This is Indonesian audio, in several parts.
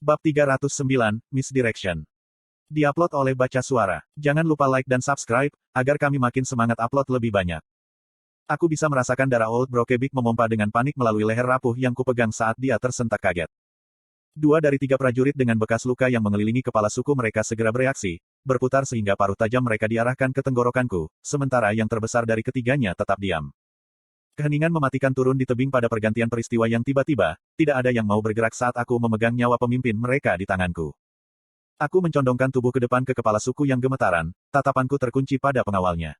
Bab 309, Misdirection. Diupload oleh Baca Suara. Jangan lupa like dan subscribe, agar kami makin semangat upload lebih banyak. Aku bisa merasakan darah Old Brokeback memompa dengan panik melalui leher rapuh yang kupegang saat dia tersentak kaget. 2 dari 3 prajurit dengan bekas luka yang mengelilingi kepala suku mereka segera bereaksi, berputar sehingga paruh tajam mereka diarahkan ke tenggorokanku, sementara yang terbesar dari ketiganya tetap diam. Keheningan mematikan turun di tebing pada pergantian peristiwa yang tiba-tiba, tidak ada yang mau bergerak saat aku memegang nyawa pemimpin mereka di tanganku. Aku mencondongkan tubuh ke depan ke kepala suku yang gemetaran, tatapanku terkunci pada pengawalnya.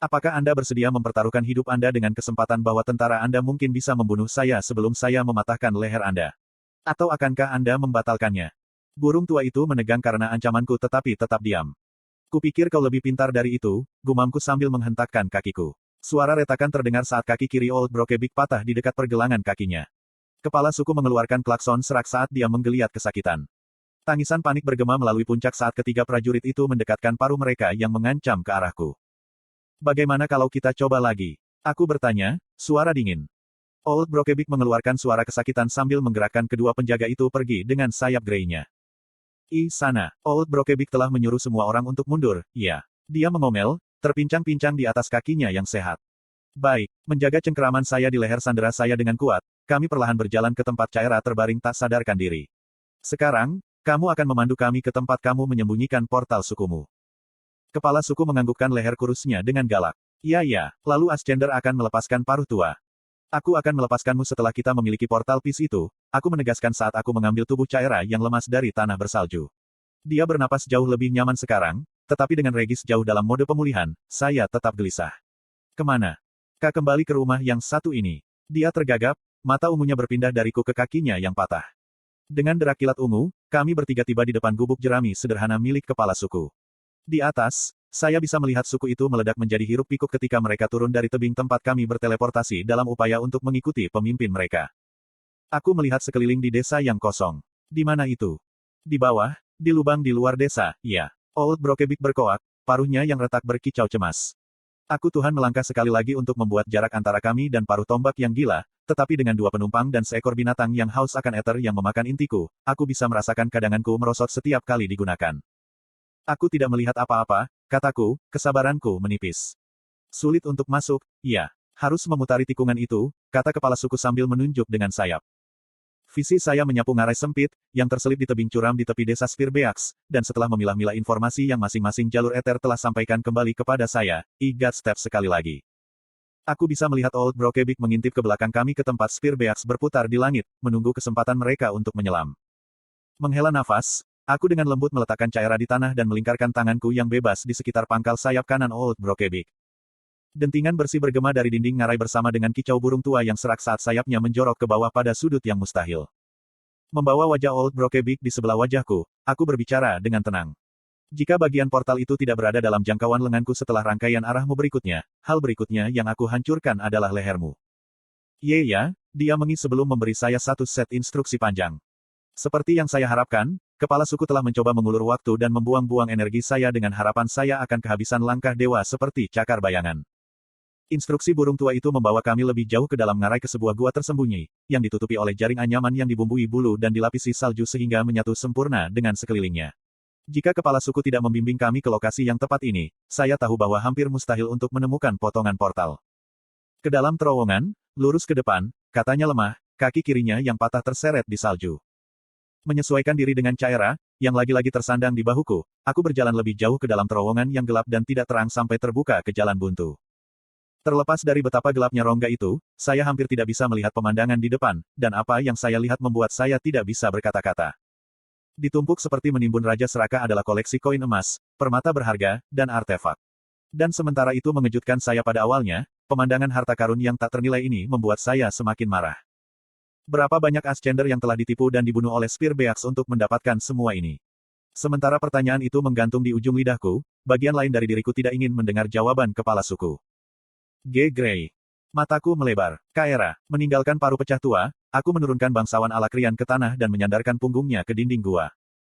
Apakah Anda bersedia mempertaruhkan hidup Anda dengan kesempatan bahwa tentara Anda mungkin bisa membunuh saya sebelum saya mematahkan leher Anda? Atau akankah Anda membatalkannya? Burung tua itu menegang karena ancamanku tetapi tetap diam. Kupikir kau lebih pintar dari itu, gumamku sambil menghentakkan kakiku. Suara retakan terdengar saat kaki kiri Old Brokeback patah di dekat pergelangan kakinya. Kepala suku mengeluarkan klakson serak saat dia menggeliat kesakitan. Tangisan panik bergema melalui puncak saat ketiga prajurit itu mendekatkan paruh mereka yang mengancam ke arahku. Bagaimana kalau kita coba lagi? Aku bertanya, suara dingin. Old Brokeback mengeluarkan suara kesakitan sambil menggerakkan kedua penjaga itu pergi dengan sayap greynya. Sana, Old Brokeback telah menyuruh semua orang untuk mundur, ya. Dia mengomel, terpincang-pincang di atas kakinya yang sehat. Baik, menjaga cengkeraman saya di leher sandera saya dengan kuat, kami perlahan berjalan ke tempat Caira terbaring tak sadarkan diri. Sekarang, kamu akan memandu kami ke tempat kamu menyembunyikan portal sukumu. Kepala suku menganggukkan leher kurusnya dengan galak. Ya, lalu Ascender akan melepaskan paruh tua. Aku akan melepaskanmu setelah kita memiliki portal pis itu, aku menegaskan saat aku mengambil tubuh Caira yang lemas dari tanah bersalju. Dia bernapas jauh lebih nyaman sekarang, tetapi dengan Regis jauh dalam mode pemulihan, saya tetap gelisah. Kemana? Kak kembali ke rumah yang satu ini. Dia tergagap, mata ungunya berpindah dariku ke kakinya yang patah. Dengan derak kilat ungu, kami bertiga tiba di depan gubuk jerami sederhana milik kepala suku. Di atas, saya bisa melihat suku itu meledak menjadi hiruk pikuk ketika mereka turun dari tebing tempat kami berteleportasi dalam upaya untuk mengikuti pemimpin mereka. Aku melihat sekeliling di desa yang kosong. Di mana itu? Di bawah, di lubang di luar desa, ya. Old Brokeback berkoak, paruhnya yang retak berkicau cemas. Aku Tuhan melangkah sekali lagi untuk membuat jarak antara kami dan paruh tombak yang gila, tetapi dengan 2 penumpang dan seekor binatang yang haus akan ether yang memakan intiku, aku bisa merasakan kadanganku merosot setiap kali digunakan. Aku tidak melihat apa-apa, kataku, kesabaranku menipis. Sulit untuk masuk, ya. Harus memutari tikungan itu, kata kepala suku sambil menunjuk dengan sayap. Visi saya menyapu ngarai sempit, yang terselip di tebing curam di tepi desa Spearbeaks, dan setelah memilah-milah informasi yang masing-masing jalur ether telah sampaikan kembali kepada saya, God step sekali lagi. Aku bisa melihat Old Brokeback mengintip ke belakang kami ke tempat Spearbeaks berputar di langit, menunggu kesempatan mereka untuk menyelam. Menghela nafas, aku dengan lembut meletakkan Caira di tanah dan melingkarkan tanganku yang bebas di sekitar pangkal sayap kanan Old Brokeback. Dentingan bersih bergema dari dinding ngarai bersama dengan kicau burung tua yang serak saat sayapnya menjorok ke bawah pada sudut yang mustahil. Membawa wajah Old Brokeback di sebelah wajahku, aku berbicara dengan tenang. Jika bagian portal itu tidak berada dalam jangkauan lenganku setelah rangkaian arahmu berikutnya, hal berikutnya yang aku hancurkan adalah lehermu. Ya, dia mengi sebelum memberi saya satu set instruksi panjang. Seperti yang saya harapkan, kepala suku telah mencoba mengulur waktu dan membuang-buang energi saya dengan harapan saya akan kehabisan langkah dewa seperti cakar bayangan. Instruksi burung tua itu membawa kami lebih jauh ke dalam ngarai ke sebuah gua tersembunyi, yang ditutupi oleh jaring anyaman yang dibumbui bulu dan dilapisi salju sehingga menyatu sempurna dengan sekelilingnya. Jika kepala suku tidak membimbing kami ke lokasi yang tepat ini, saya tahu bahwa hampir mustahil untuk menemukan potongan portal. Ke dalam terowongan, lurus ke depan, katanya lemah, kaki kirinya yang patah terseret di salju. Menyesuaikan diri dengan Caira, yang lagi-lagi tersandang di bahuku, aku berjalan lebih jauh ke dalam terowongan yang gelap dan tidak terang sampai terbuka ke jalan buntu. Terlepas dari betapa gelapnya rongga itu, saya hampir tidak bisa melihat pemandangan di depan, dan apa yang saya lihat membuat saya tidak bisa berkata-kata. Ditumpuk seperti menimbun Raja Seraka adalah koleksi koin emas, permata berharga, dan artefak. Dan sementara itu mengejutkan saya pada awalnya, pemandangan harta karun yang tak ternilai ini membuat saya semakin marah. Berapa banyak Ascender yang telah ditipu dan dibunuh oleh Spearbeaks untuk mendapatkan semua ini? Sementara pertanyaan itu menggantung di ujung lidahku, bagian lain dari diriku tidak ingin mendengar jawaban kepala suku. Grey. Mataku melebar. Caira, meninggalkan paruh pecah tua, aku menurunkan bangsawan Alakrian ke tanah dan menyandarkan punggungnya ke dinding gua.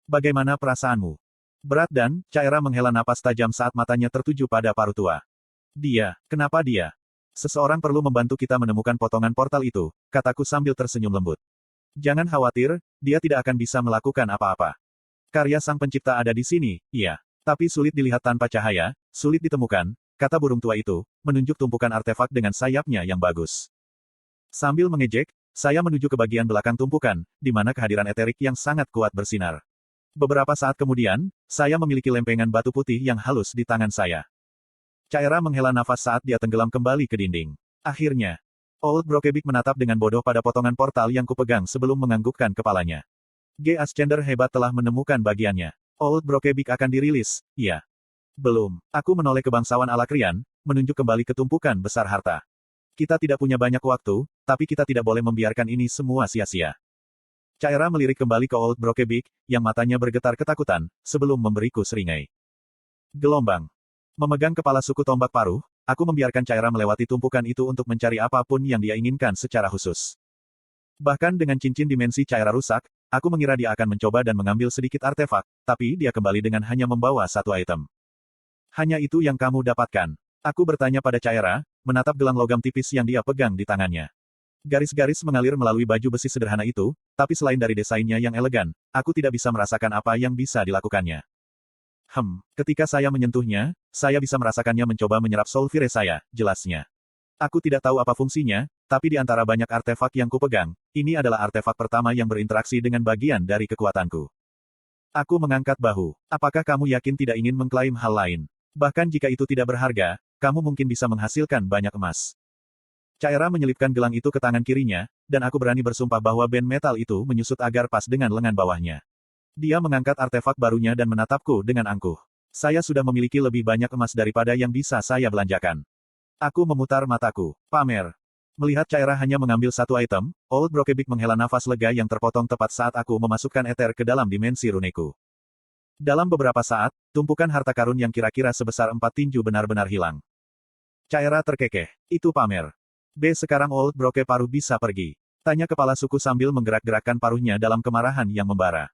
Bagaimana perasaanmu? Berat dan, Caira menghela napas tajam saat matanya tertuju pada paruh tua. Kenapa dia? Seseorang perlu membantu kita menemukan potongan portal itu, kataku sambil tersenyum lembut. Jangan khawatir, dia tidak akan bisa melakukan apa-apa. Karya sang pencipta ada di sini, iya. Tapi sulit dilihat tanpa cahaya, sulit ditemukan, kata burung tua itu, menunjuk tumpukan artefak dengan sayapnya yang bagus. Sambil mengejek, saya menuju ke bagian belakang tumpukan, di mana kehadiran eterik yang sangat kuat bersinar. Beberapa saat kemudian, saya memiliki lempengan batu putih yang halus di tangan saya. Caira menghela nafas saat dia tenggelam kembali ke dinding. Akhirnya, Old Brokeback menatap dengan bodoh pada potongan portal yang kupegang sebelum menganggukkan kepalanya. G. Ascender hebat telah menemukan bagiannya. Old Brokeback akan dirilis, iya. Belum. Aku menoleh ke bangsawan Alakrian, menunjuk kembali ke tumpukan besar harta. Kita tidak punya banyak waktu, tapi kita tidak boleh membiarkan ini semua sia-sia. Caira melirik kembali ke Old Brokeback, yang matanya bergetar ketakutan, sebelum memberiku seringai. Gelombang. Memegang kepala suku tombak paruh, aku membiarkan Caira melewati tumpukan itu untuk mencari apapun yang dia inginkan secara khusus. Bahkan dengan cincin dimensi Caira rusak, aku mengira dia akan mencoba dan mengambil sedikit artefak, tapi dia kembali dengan hanya membawa satu item. Hanya itu yang kamu dapatkan. Aku bertanya pada Caira, menatap gelang logam tipis yang dia pegang di tangannya. Garis-garis mengalir melalui baju besi sederhana itu, tapi selain dari desainnya yang elegan, aku tidak bisa merasakan apa yang bisa dilakukannya. Ketika saya menyentuhnya, saya bisa merasakannya mencoba menyerap soul fire saya, jelasnya. Aku tidak tahu apa fungsinya, tapi di antara banyak artefak yang kupegang, ini adalah artefak pertama yang berinteraksi dengan bagian dari kekuatanku. Aku mengangkat bahu. Apakah kamu yakin tidak ingin mengklaim hal lain? Bahkan jika itu tidak berharga, kamu mungkin bisa menghasilkan banyak emas. Caira menyelipkan gelang itu ke tangan kirinya, dan aku berani bersumpah bahwa band metal itu menyusut agar pas dengan lengan bawahnya. Dia mengangkat artefak barunya dan menatapku dengan angkuh. Saya sudah memiliki lebih banyak emas daripada yang bisa saya belanjakan. Aku memutar mataku. Pamer. Melihat Caira hanya mengambil satu item, Old Brokeback menghela nafas lega yang terpotong tepat saat aku memasukkan eter ke dalam dimensi runeku. Dalam beberapa saat, tumpukan harta karun yang kira-kira sebesar 4 tinju benar-benar hilang. Caira terkekeh. Itu pamer. Sekarang Old Broke paruh bisa pergi. Tanya kepala suku sambil menggerak-gerakkan paruhnya dalam kemarahan yang membara.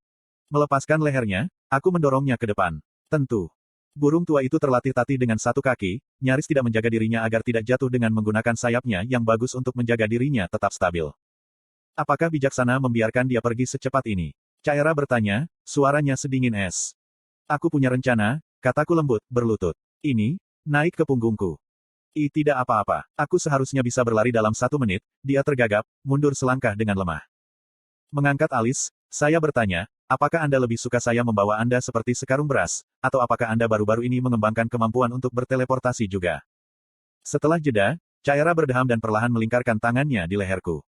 Melepaskan lehernya, aku mendorongnya ke depan. Tentu. Burung tua itu terlatih-tatih dengan satu kaki, nyaris tidak menjaga dirinya agar tidak jatuh dengan menggunakan sayapnya yang bagus untuk menjaga dirinya tetap stabil. Apakah bijaksana membiarkan dia pergi secepat ini? Caira bertanya, suaranya sedingin es. Aku punya rencana, kataku lembut, berlutut. Ini, naik ke punggungku. Tidak apa-apa, aku seharusnya bisa berlari dalam 1 menit, dia tergagap, mundur selangkah dengan lemah. Mengangkat alis, saya bertanya, apakah Anda lebih suka saya membawa Anda seperti sekarung beras, atau apakah Anda baru-baru ini mengembangkan kemampuan untuk berteleportasi juga? Setelah jeda, Caira berdeham dan perlahan melingkarkan tangannya di leherku.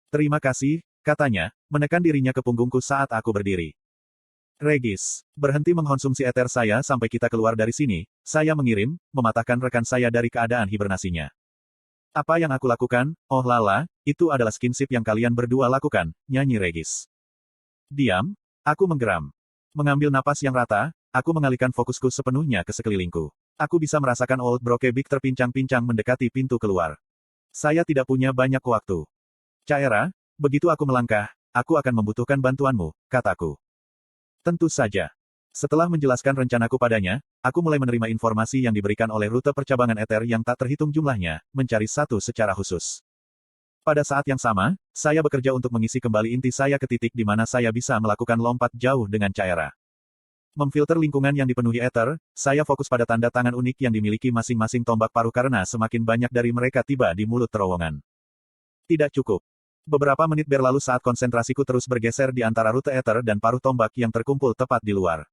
Terima kasih, katanya, menekan dirinya ke punggungku saat aku berdiri. Regis, berhenti mengkonsumsi eter saya sampai kita keluar dari sini, saya mengirim, mematahkan rekan saya dari keadaan hibernasinya. Apa yang aku lakukan, oh lala, itu adalah skinship yang kalian berdua lakukan, nyanyi Regis. Diam, aku menggeram. Mengambil napas yang rata, aku mengalihkan fokusku sepenuhnya ke sekelilingku. Aku bisa merasakan Old Brokeback terpincang-pincang mendekati pintu keluar. Saya tidak punya banyak waktu. Caira, begitu aku melangkah, aku akan membutuhkan bantuanmu, kataku. Tentu saja. Setelah menjelaskan rencanaku padanya, aku mulai menerima informasi yang diberikan oleh rute percabangan eter yang tak terhitung jumlahnya, mencari satu secara khusus. Pada saat yang sama, saya bekerja untuk mengisi kembali inti saya ke titik di mana saya bisa melakukan lompat jauh dengan Caira. Memfilter lingkungan yang dipenuhi eter, saya fokus pada tanda tangan unik yang dimiliki masing-masing tombak paruh karena semakin banyak dari mereka tiba di mulut terowongan. Tidak cukup. Beberapa menit berlalu saat konsentrasiku terus bergeser di antara rute eter dan paruh tombak yang terkumpul tepat di luar.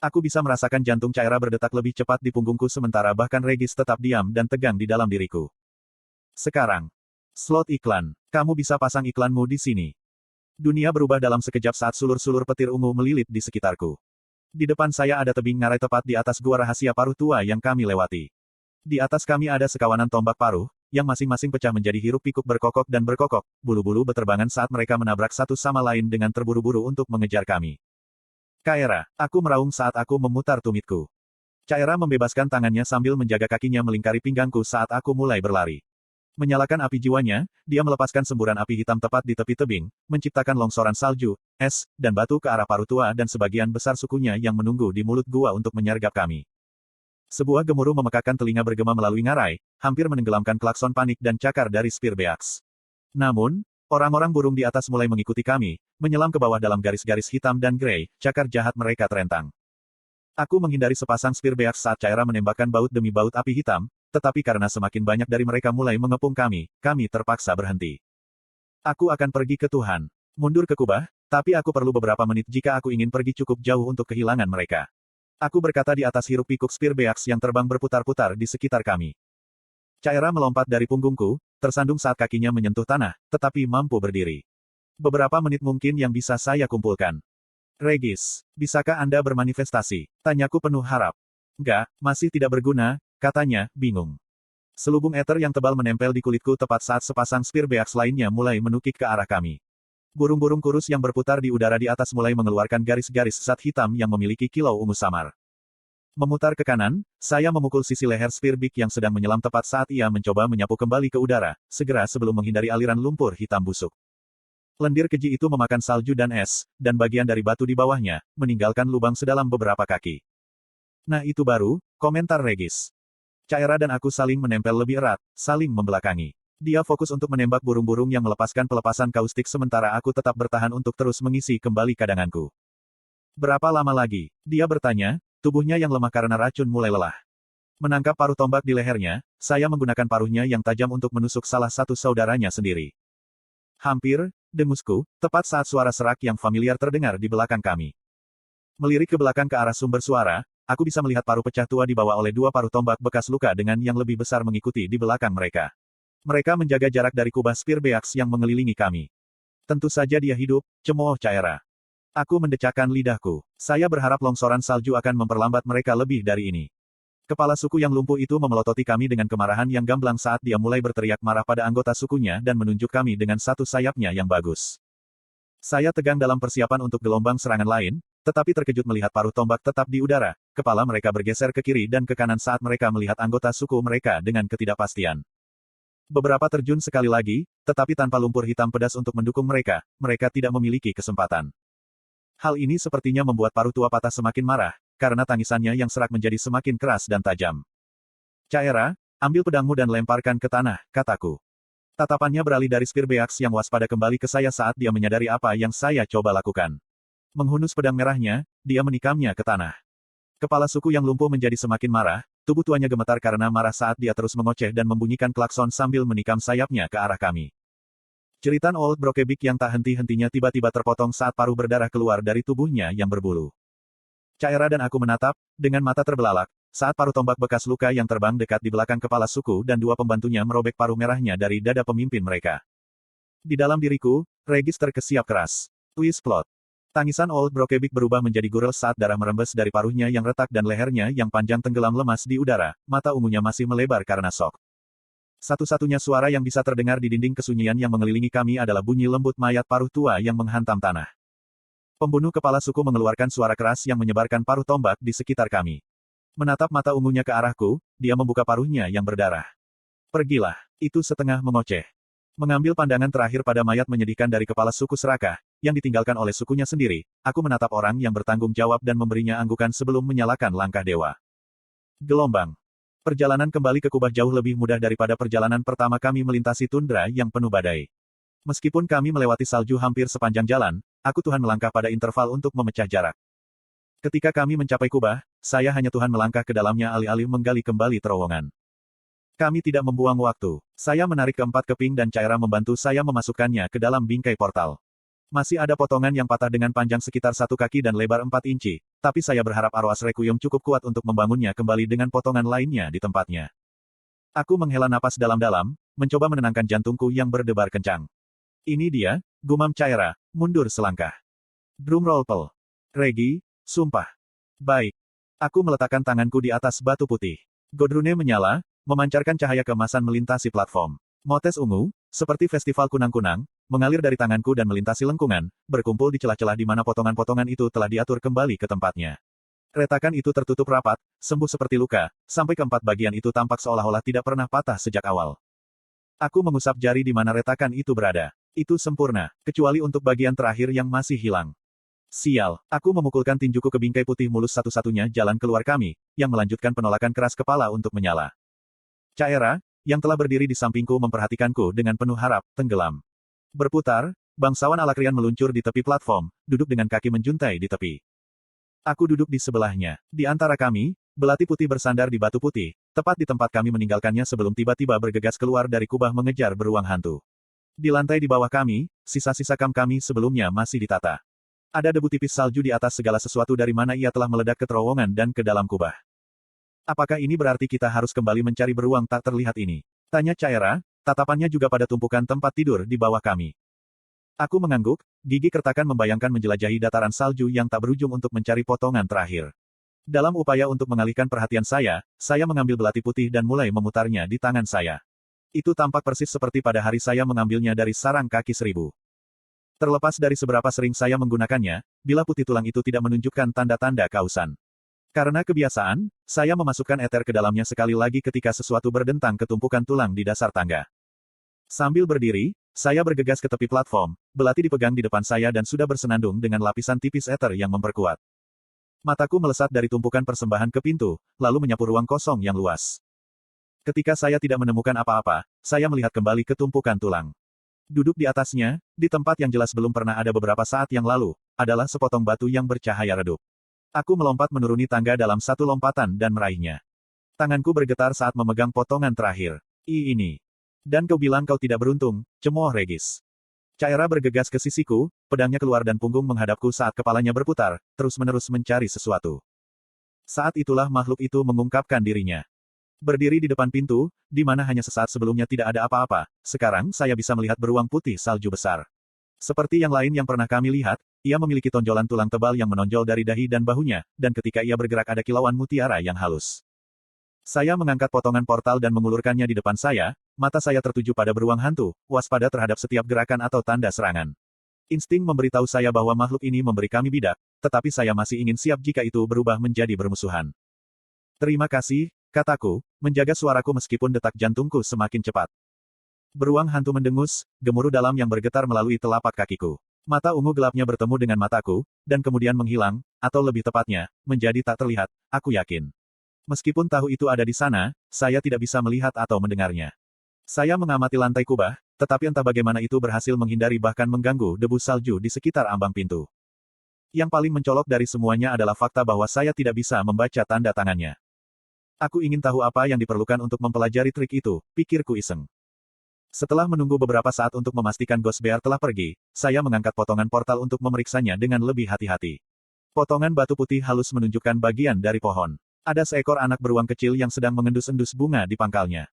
Aku bisa merasakan jantung Caira berdetak lebih cepat di punggungku sementara bahkan Regis tetap diam dan tegang di dalam diriku. Sekarang. Slot iklan. Kamu bisa pasang iklanmu di sini. Dunia berubah dalam sekejap saat sulur-sulur petir ungu melilit di sekitarku. Di depan saya ada tebing ngarai tepat di atas gua rahasia paruh tua yang kami lewati. Di atas kami ada sekawanan tombak paruh, yang masing-masing pecah menjadi hiruk-pikuk berkokok dan berkokok, bulu-bulu beterbangan saat mereka menabrak satu sama lain dengan terburu-buru untuk mengejar kami. Caira, aku meraung saat aku memutar tumitku. Caira membebaskan tangannya sambil menjaga kakinya melingkari pinggangku saat aku mulai berlari. Menyalakan api jiwanya, dia melepaskan semburan api hitam tepat di tepi tebing, menciptakan longsoran salju, es, dan batu ke arah paruh tua dan sebagian besar sukunya yang menunggu di mulut gua untuk menyergap kami. Sebuah gemuruh memekakkan telinga bergema melalui ngarai, hampir menenggelamkan klakson panik dan cakar dari Spear Beax. Namun, Orang-orang burung di atas mulai mengikuti kami, menyelam ke bawah dalam garis-garis hitam dan grey, cakar jahat mereka terentang. Aku menghindari sepasang spearbeaks saat Caira menembakkan baut demi baut api hitam, tetapi karena semakin banyak dari mereka mulai mengepung kami terpaksa berhenti. Aku akan pergi ke Tuhan. Mundur ke kubah, tapi aku perlu beberapa menit jika aku ingin pergi cukup jauh untuk kehilangan mereka. Aku berkata di atas hiruk-pikuk spearbeaks yang terbang berputar-putar di sekitar kami. Caira melompat dari punggungku, tersandung saat kakinya menyentuh tanah, tetapi mampu berdiri. Beberapa menit mungkin yang bisa saya kumpulkan. Regis, bisakah Anda bermanifestasi? Tanyaku penuh harap. Enggak, masih tidak berguna, katanya, bingung. Selubung eter yang tebal menempel di kulitku tepat saat sepasang spearbeaks lainnya mulai menukik ke arah kami. Burung-burung kurus yang berputar di udara di atas mulai mengeluarkan garis-garis zat hitam yang memiliki kilau ungu samar. Memutar ke kanan, saya memukul sisi leher spearbeak yang sedang menyelam tepat saat ia mencoba menyapu kembali ke udara, segera sebelum menghindari aliran lumpur hitam busuk. Lendir keji itu memakan salju dan es, dan bagian dari batu di bawahnya, meninggalkan lubang sedalam beberapa kaki. Nah itu baru, komentar Regis. Caira dan aku saling menempel lebih erat, saling membelakangi. Dia fokus untuk menembak burung-burung yang melepaskan pelepasan kaustik sementara aku tetap bertahan untuk terus mengisi kembali cadanganku. Berapa lama lagi? Dia bertanya, tubuhnya yang lemah karena racun mulai lelah. Menangkap paruh tombak di lehernya, saya menggunakan paruhnya yang tajam untuk menusuk salah satu saudaranya sendiri. Hampir, dengusku, tepat saat suara serak yang familiar terdengar di belakang kami. Melirik ke belakang ke arah sumber suara, aku bisa melihat paruh pecah tua dibawa oleh dua paruh tombak bekas luka dengan yang lebih besar mengikuti di belakang mereka. Mereka menjaga jarak dari kubah spearbeaks yang mengelilingi kami. Tentu saja dia hidup, cemooh Caira. Aku mendecakkan lidahku. Saya berharap longsoran salju akan memperlambat mereka lebih dari ini. Kepala suku yang lumpuh itu memelototi kami dengan kemarahan yang gamblang saat dia mulai berteriak marah pada anggota sukunya dan menunjuk kami dengan satu sayapnya yang bagus. Saya tegang dalam persiapan untuk gelombang serangan lain, tetapi terkejut melihat paruh tombak tetap di udara, kepala mereka bergeser ke kiri dan ke kanan saat mereka melihat anggota suku mereka dengan ketidakpastian. Beberapa terjun sekali lagi, tetapi tanpa lumpur hitam pedas untuk mendukung mereka, mereka tidak memiliki kesempatan. Hal ini sepertinya membuat paruh tua patah semakin marah, karena tangisannya yang serak menjadi semakin keras dan tajam. Caira, ambil pedangmu dan lemparkan ke tanah, kataku. Tatapannya beralih dari spearbeaks yang waspada kembali ke saya saat dia menyadari apa yang saya coba lakukan. Menghunus pedang merahnya, dia menikamnya ke tanah. Kepala suku yang lumpuh menjadi semakin marah, tubuh tuanya gemetar karena marah saat dia terus mengoceh dan membunyikan klakson sambil menikam sayapnya ke arah kami. Jeritan Old Brokeback yang tak henti-hentinya tiba-tiba terpotong saat paruh berdarah keluar dari tubuhnya yang berbulu. Caira dan aku menatap, dengan mata terbelalak, saat paruh tombak bekas luka yang terbang dekat di belakang kepala suku dan dua pembantunya merobek paruh merahnya dari dada pemimpin mereka. Di dalam diriku, Regis terkesiap keras. Twist plot. Tangisan Old Brokeback berubah menjadi gurel saat darah merembes dari paruhnya yang retak dan lehernya yang panjang tenggelam lemas di udara, mata ungunya masih melebar karena shock. Satu-satunya suara yang bisa terdengar di dinding kesunyian yang mengelilingi kami adalah bunyi lembut mayat paruh tua yang menghantam tanah. Pembunuh kepala suku mengeluarkan suara keras yang menyebarkan paruh tombak di sekitar kami. Menatap mata ungunya ke arahku, dia membuka paruhnya yang berdarah. Pergilah, itu setengah mengoceh. Mengambil pandangan terakhir pada mayat menyedihkan dari kepala suku serakah, yang ditinggalkan oleh sukunya sendiri, aku menatap orang yang bertanggung jawab dan memberinya anggukan sebelum menyalakan langkah dewa. Gelombang. Perjalanan kembali ke kubah jauh lebih mudah daripada perjalanan pertama kami melintasi tundra yang penuh badai. Meskipun kami melewati salju hampir sepanjang jalan, aku Tuhan melangkah pada interval untuk memecah jarak. Ketika kami mencapai kubah, saya hanya Tuhan melangkah ke dalamnya alih-alih menggali kembali terowongan. Kami tidak membuang waktu. Saya menarik keempat keping dan Caira membantu saya memasukkannya ke dalam bingkai portal. Masih ada potongan yang patah dengan panjang sekitar 1 kaki dan lebar 4 inci, tapi saya berharap Aroas Requiem cukup kuat untuk membangunnya kembali dengan potongan lainnya di tempatnya. Aku menghela napas dalam-dalam, mencoba menenangkan jantungku yang berdebar kencang. Ini dia, gumam Caira, mundur selangkah. Drumroll pel. Regi, sumpah. Baik. Aku meletakkan tanganku di atas batu putih. Godrune menyala, memancarkan cahaya keemasan melintasi platform. Motes ungu, seperti festival kunang-kunang, mengalir dari tanganku dan melintasi lengkungan, berkumpul di celah-celah di mana potongan-potongan itu telah diatur kembali ke tempatnya. Retakan itu tertutup rapat, sembuh seperti luka, sampai keempat bagian itu tampak seolah-olah tidak pernah patah sejak awal. Aku mengusap jari di mana retakan itu berada. Itu sempurna, kecuali untuk bagian terakhir yang masih hilang. Sial, aku memukulkan tinjuku ke bingkai putih mulus satu-satunya jalan keluar kami, yang melanjutkan penolakan keras kepala untuk menyala. Caira, yang telah berdiri di sampingku memperhatikanku dengan penuh harap, tenggelam. Berputar, bangsawan Alakrian meluncur di tepi platform, duduk dengan kaki menjuntai di tepi. Aku duduk di sebelahnya. Di antara kami, belati putih bersandar di batu putih, tepat di tempat kami meninggalkannya sebelum tiba-tiba bergegas keluar dari kubah mengejar beruang hantu. Di lantai di bawah kami, sisa-sisa kam kami sebelumnya masih ditata. Ada debu tipis salju di atas segala sesuatu dari mana ia telah meledak ke terowongan dan ke dalam kubah. Apakah ini berarti kita harus kembali mencari beruang tak terlihat ini? Tanya Caira, tatapannya juga pada tumpukan tempat tidur di bawah kami. Aku mengangguk, gigi kertakan membayangkan menjelajahi dataran salju yang tak berujung untuk mencari potongan terakhir. Dalam upaya untuk mengalihkan perhatian saya mengambil belati putih dan mulai memutarnya di tangan saya. Itu tampak persis seperti pada hari saya mengambilnya dari sarang kaki 1000. Terlepas dari seberapa sering saya menggunakannya, bila putih tulang itu tidak menunjukkan tanda-tanda kausan. Karena kebiasaan, saya memasukkan eter ke dalamnya sekali lagi ketika sesuatu berdentang ke tumpukan tulang di dasar tangga. Sambil berdiri, saya bergegas ke tepi platform, belati dipegang di depan saya dan sudah bersenandung dengan lapisan tipis eter yang memperkuat. Mataku melesat dari tumpukan persembahan ke pintu, lalu menyapu ruang kosong yang luas. Ketika saya tidak menemukan apa-apa, saya melihat kembali ke tumpukan tulang. Duduk di atasnya, di tempat yang jelas belum pernah ada beberapa saat yang lalu, adalah sepotong batu yang bercahaya redup. Aku melompat menuruni tangga dalam satu lompatan dan meraihnya. Tanganku bergetar saat memegang potongan terakhir. Ini. Dan kau bilang kau tidak beruntung, cemooh Regis. Caira bergegas ke sisiku, pedangnya keluar dan punggung menghadapku saat kepalanya berputar, terus-menerus mencari sesuatu. Saat itulah makhluk itu mengungkapkan dirinya. Berdiri di depan pintu, di mana hanya sesaat sebelumnya tidak ada apa-apa, sekarang saya bisa melihat beruang putih salju besar. Seperti yang lain yang pernah kami lihat, ia memiliki tonjolan tulang tebal yang menonjol dari dahi dan bahunya, dan ketika ia bergerak ada kilauan mutiara yang halus. Saya mengangkat potongan portal dan mengulurkannya di depan saya, mata saya tertuju pada beruang hantu, waspada terhadap setiap gerakan atau tanda serangan. Insting memberitahu saya bahwa makhluk ini memberi kami bidak, tetapi saya masih ingin siap jika itu berubah menjadi bermusuhan. Terima kasih, kataku, menjaga suaraku meskipun detak jantungku semakin cepat. Beruang hantu mendengus, gemuruh dalam yang bergetar melalui telapak kakiku. Mata ungu gelapnya bertemu dengan mataku, dan kemudian menghilang, atau lebih tepatnya, menjadi tak terlihat, aku yakin. Meskipun tahu itu ada di sana, saya tidak bisa melihat atau mendengarnya. Saya mengamati lantai kubah, tetapi entah bagaimana itu berhasil menghindari bahkan mengganggu debu salju di sekitar ambang pintu. Yang paling mencolok dari semuanya adalah fakta bahwa saya tidak bisa membaca tanda tangannya. Aku ingin tahu apa yang diperlukan untuk mempelajari trik itu, pikirku iseng. Setelah menunggu beberapa saat untuk memastikan Ghost Bear telah pergi, saya mengangkat potongan portal untuk memeriksanya dengan lebih hati-hati. Potongan batu putih halus menunjukkan bagian dari pohon. Ada seekor anak beruang kecil yang sedang mengendus-endus bunga di pangkalnya.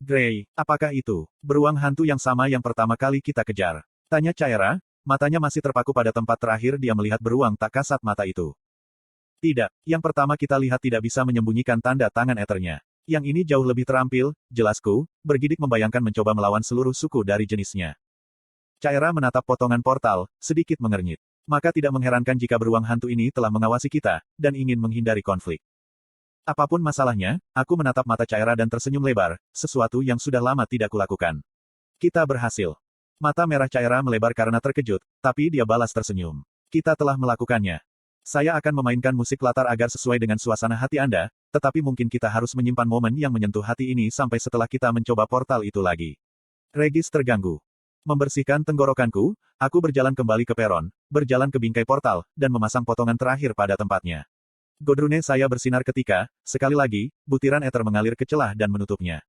Gray, apakah itu beruang hantu yang sama yang pertama kali kita kejar? Tanya Caira, matanya masih terpaku pada tempat terakhir dia melihat beruang tak kasat mata itu. Tidak, yang pertama kita lihat tidak bisa menyembunyikan tanda tangan eternya. Yang ini jauh lebih terampil, jelasku, bergidik membayangkan mencoba melawan seluruh suku dari jenisnya. Caira menatap potongan portal, sedikit mengernyit. Maka tidak mengherankan jika beruang hantu ini telah mengawasi kita, dan ingin menghindari konflik. Apapun masalahnya, aku menatap mata Caira dan tersenyum lebar, sesuatu yang sudah lama tidak kulakukan. Kita berhasil. Mata merah Caira melebar karena terkejut, tapi dia balas tersenyum. Kita telah melakukannya. Saya akan memainkan musik latar agar sesuai dengan suasana hati Anda, tetapi mungkin kita harus menyimpan momen yang menyentuh hati ini sampai setelah kita mencoba portal itu lagi. Regis terganggu. Membersihkan tenggorokanku, aku berjalan kembali ke peron, berjalan ke bingkai portal, dan memasang potongan terakhir pada tempatnya. Godrune saya bersinar ketika, sekali lagi, butiran eter mengalir ke celah dan menutupnya.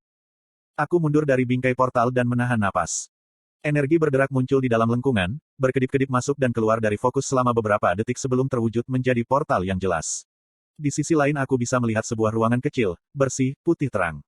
Aku mundur dari bingkai portal dan menahan napas. Energi bergerak muncul di dalam lengkungan, berkedip-kedip masuk dan keluar dari fokus selama beberapa detik sebelum terwujud menjadi portal yang jelas. Di sisi lain aku bisa melihat sebuah ruangan kecil, bersih, putih terang.